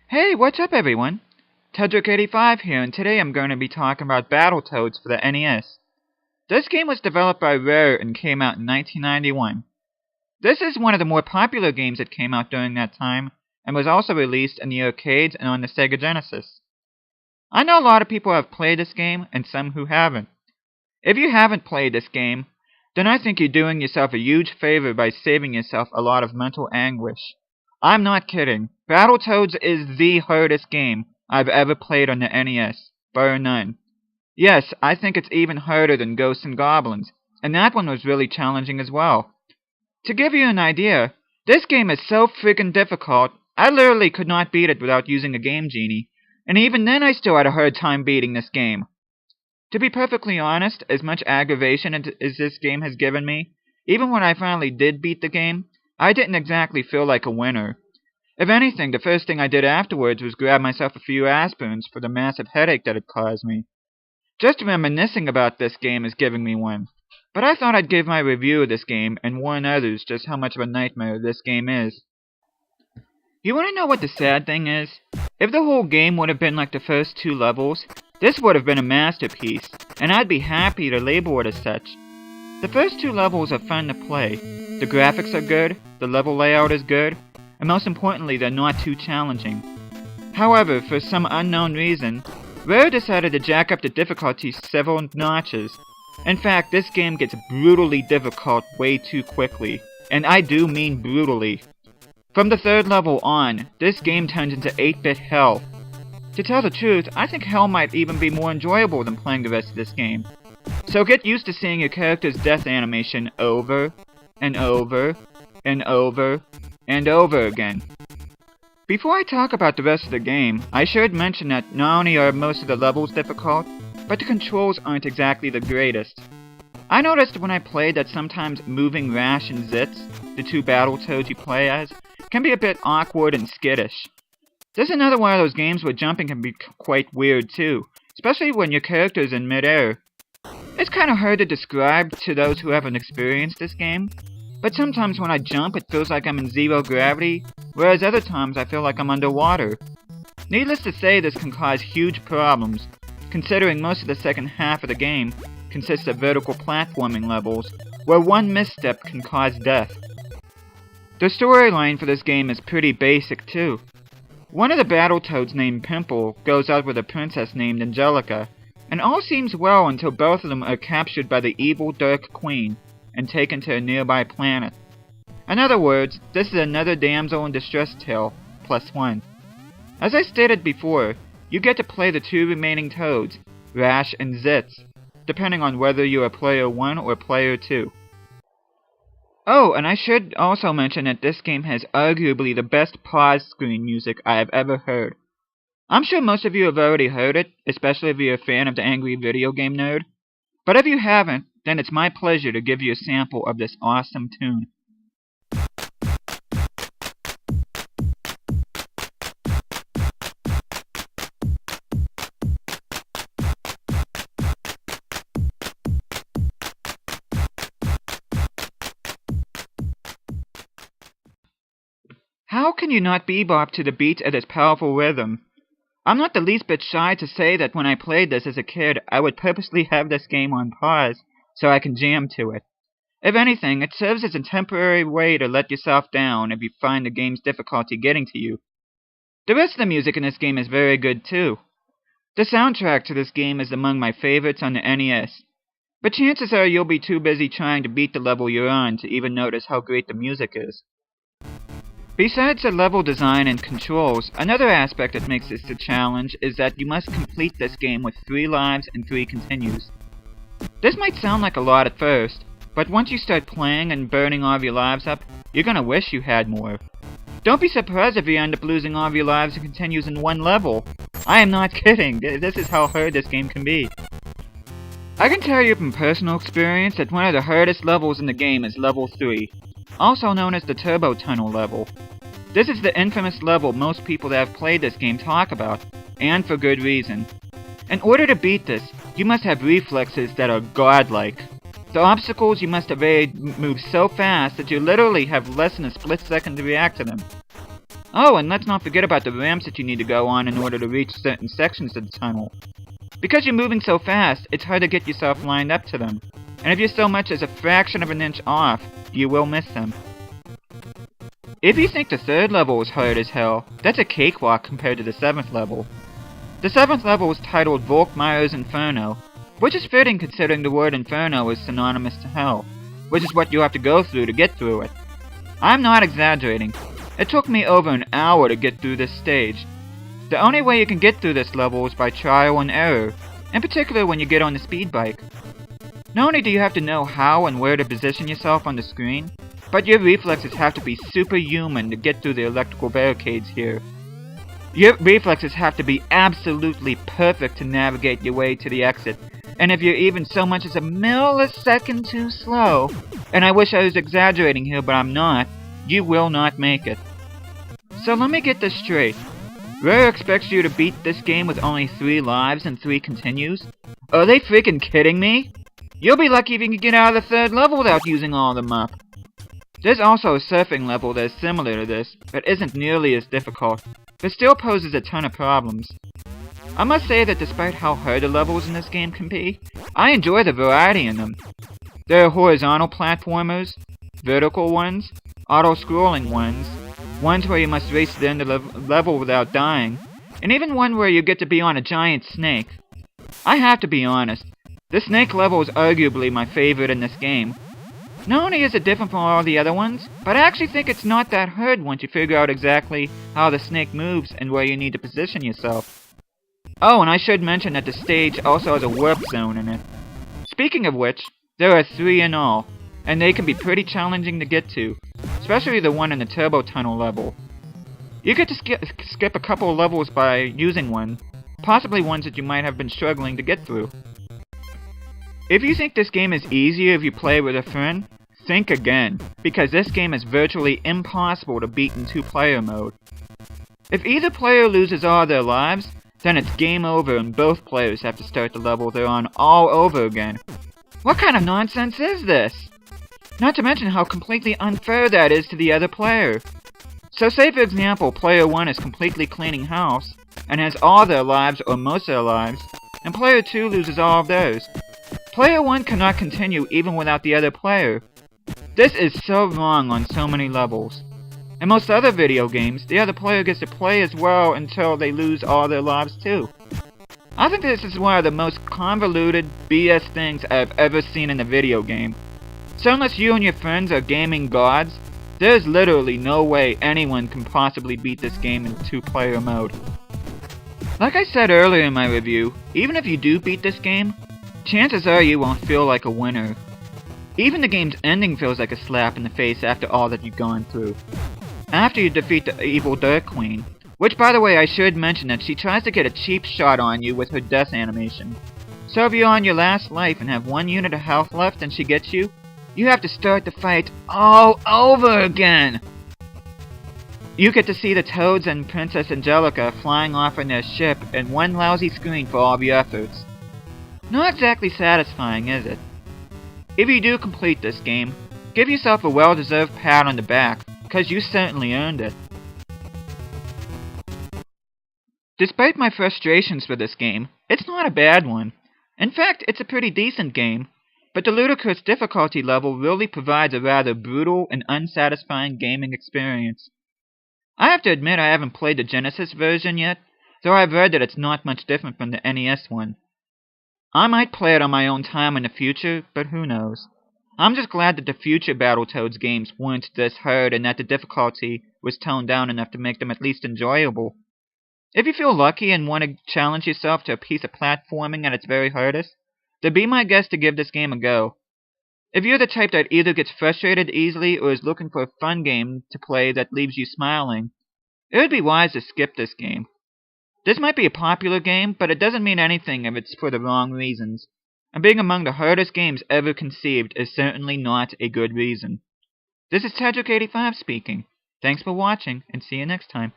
Hey, what's up everyone? Tedrick85 here, and today I'm going to be talking about Battletoads for the NES. This game was developed by Rare and came out in 1991. This is one of the more popular games that came out during that time, and was also released in the arcades and on the Sega Genesis. I know a lot of people have played this game, and some who haven't. If you haven't played this game, then I think you're doing yourself a huge favor by saving yourself a lot of mental anguish. I'm not kidding. Battletoads is the hardest game I've ever played on the NES, bar none. Yes, I think it's even harder than Ghosts and Goblins, and that one was really challenging as well. To give you an idea, this game is so freaking difficult, I literally could not beat it without using a Game Genie, and even then I still had a hard time beating this game. To be perfectly honest, as much aggravation as this game has given me, even when I finally did beat the game, I didn't exactly feel like a winner. If anything, the first thing I did afterwards was grab myself a few aspirins for the massive headache that it caused me. Just reminiscing about this game is giving me one. But I thought I'd give my review of this game and warn others just how much of a nightmare this game is. You wanna know what the sad thing is? If the whole game would have been like the first two levels, this would have been a masterpiece, and I'd be happy to label it as such. The first two levels are fun to play. The graphics are good, the level layout is good, and most importantly, they're not too challenging. However, for some unknown reason, Rare decided to jack up the difficulty several notches. In fact, this game gets brutally difficult way too quickly, and I do mean brutally. From the third level on, this game turns into 8-bit hell. To tell the truth, I think hell might even be more enjoyable than playing the rest of this game. So get used to seeing your character's death animation over, and over, and over, and over again. Before I talk about the rest of the game, I should mention that not only are most of the levels difficult, but the controls aren't exactly the greatest. I noticed when I played that sometimes moving Rash and Zitz, the two Battletoads you play as, can be a bit awkward and skittish. This is another one of those games where jumping can be quite weird too, especially when your character's in midair. It's kinda hard to describe to those who haven't experienced this game, but sometimes when I jump it feels like I'm in zero gravity, whereas other times I feel like I'm underwater. Needless to say, this can cause huge problems, considering most of the second half of the game consists of vertical platforming levels, where one misstep can cause death. The storyline for this game is pretty basic too. One of the Battletoads named Pimple goes out with a princess named Angelica, and all seems well until both of them are captured by the evil Dark Queen and taken to a nearby planet. In other words, this is another damsel in distress tale, +1. As I stated before, you get to play the two remaining Toads, Rash and Zitz, depending on whether you are player 1 or player 2. Oh, and I should also mention that this game has arguably the best pause screen music I have ever heard. I'm sure most of you have already heard it, especially if you're a fan of the Angry Video Game Nerd. But if you haven't, then it's my pleasure to give you a sample of this awesome tune. How can you not bebop to the beat of this powerful rhythm? I'm not the least bit shy to say that when I played this as a kid, I would purposely have this game on pause so I can jam to it. If anything, it serves as a temporary way to let yourself down if you find the game's difficulty getting to you. The rest of the music in this game is very good too. The soundtrack to this game is among my favorites on the NES, but chances are you'll be too busy trying to beat the level you're on to even notice how great the music is. Besides the level design and controls, another aspect that makes this a challenge is that you must complete this game with 3 lives and 3 continues. This might sound like a lot at first, but once you start playing and burning all of your lives up, you're gonna wish you had more. Don't be surprised if you end up losing all of your lives and continues in one level. I am not kidding, this is how hard this game can be. I can tell you from personal experience that one of the hardest levels in the game is level 3. Also known as the Turbo Tunnel level. This is the infamous level most people that have played this game talk about, and for good reason. In order to beat this, you must have reflexes that are godlike. The obstacles you must evade move so fast that you literally have less than a split second to react to them. Oh, and let's not forget about the ramps that you need to go on in order to reach certain sections of the tunnel. Because you're moving so fast, it's hard to get yourself lined up to them. And if you're so much as a fraction of an inch off, you will miss them. If you think the 3rd level is hard as hell, that's a cakewalk compared to the 7th level. The 7th level is titled Volkmeyer's Inferno, which is fitting considering the word Inferno is synonymous to hell, which is what you have to go through to get through it. I'm not exaggerating. It took me over an hour to get through this stage. The only way you can get through this level is by trial and error, in particular when you get on the speed bike. Not only do you have to know how and where to position yourself on the screen, but your reflexes have to be superhuman to get through the electrical barricades here. Your reflexes have to be absolutely perfect to navigate your way to the exit, and if you're even so much as a millisecond too slow, and I wish I was exaggerating here but I'm not, you will not make it. So let me get this straight. Rare expects you to beat this game with only 3 lives and 3 continues? Are they freaking kidding me? You'll be lucky if you can get out of the 3rd level without using all of them up. There's also a surfing level that is similar to this, but isn't nearly as difficult, but still poses a ton of problems. I must say that despite how hard the levels in this game can be, I enjoy the variety in them. There are horizontal platformers, vertical ones, auto-scrolling ones, ones where you must race to the end of the level without dying, and even one where you get to be on a giant snake. I have to be honest, the snake level is arguably my favorite in this game. Not only is it different from all the other ones, but I actually think it's not that hard once you figure out exactly how the snake moves and where you need to position yourself. Oh, and I should mention that the stage also has a warp zone in it. Speaking of which, there are 3 in all, and they can be pretty challenging to get to, especially the one in the turbo tunnel level. You get to skip a couple of levels by using one, possibly ones that you might have been struggling to get through. If you think this game is easier if you play with a friend, think again, because this game is virtually impossible to beat in 2-player mode. If either player loses all their lives, then it's game over and both players have to start the level they're on all over again. What kind of nonsense is this? Not to mention how completely unfair that is to the other player. So say for example player 1 is completely cleaning house, and has all their lives or most of their lives, and player 2 loses all of theirs. Player 1 cannot continue even without the other player. This is so wrong on so many levels. In most other video games, the other player gets to play as well until they lose all their lives too. I think this is one of the most convoluted BS things I've ever seen in a video game. So unless you and your friends are gaming gods, there's literally no way anyone can possibly beat this game in 2-player mode. Like I said earlier in my review, even if you do beat this game, chances are you won't feel like a winner. Even the game's ending feels like a slap in the face after all that you've gone through. After you defeat the evil Dirt Queen, which by the way I should mention that she tries to get a cheap shot on you with her death animation. So if you're on your last life and have 1 unit of health left and she gets you, you have to start the fight all over again! You get to see the Toads and Princess Angelica flying off in their ship in one lousy screen for all of your efforts. Not exactly satisfying, is it? If you do complete this game, give yourself a well-deserved pat on the back, because you certainly earned it. Despite my frustrations with this game, it's not a bad one. In fact, it's a pretty decent game, but the ludicrous difficulty level really provides a rather brutal and unsatisfying gaming experience. I have to admit I haven't played the Genesis version yet, though I've read that it's not much different from the NES one. I might play it on my own time in the future, but who knows. I'm just glad that the future Battletoads games weren't this hard and that the difficulty was toned down enough to make them at least enjoyable. If you feel lucky and want to challenge yourself to a piece of platforming at its very hardest, then be my guest to give this game a go. If you're the type that either gets frustrated easily or is looking for a fun game to play that leaves you smiling, it would be wise to skip this game. This might be a popular game, but it doesn't mean anything if it's for the wrong reasons. And being among the hardest games ever conceived is certainly not a good reason. This is Tedrick85 speaking. Thanks for watching, and see you next time.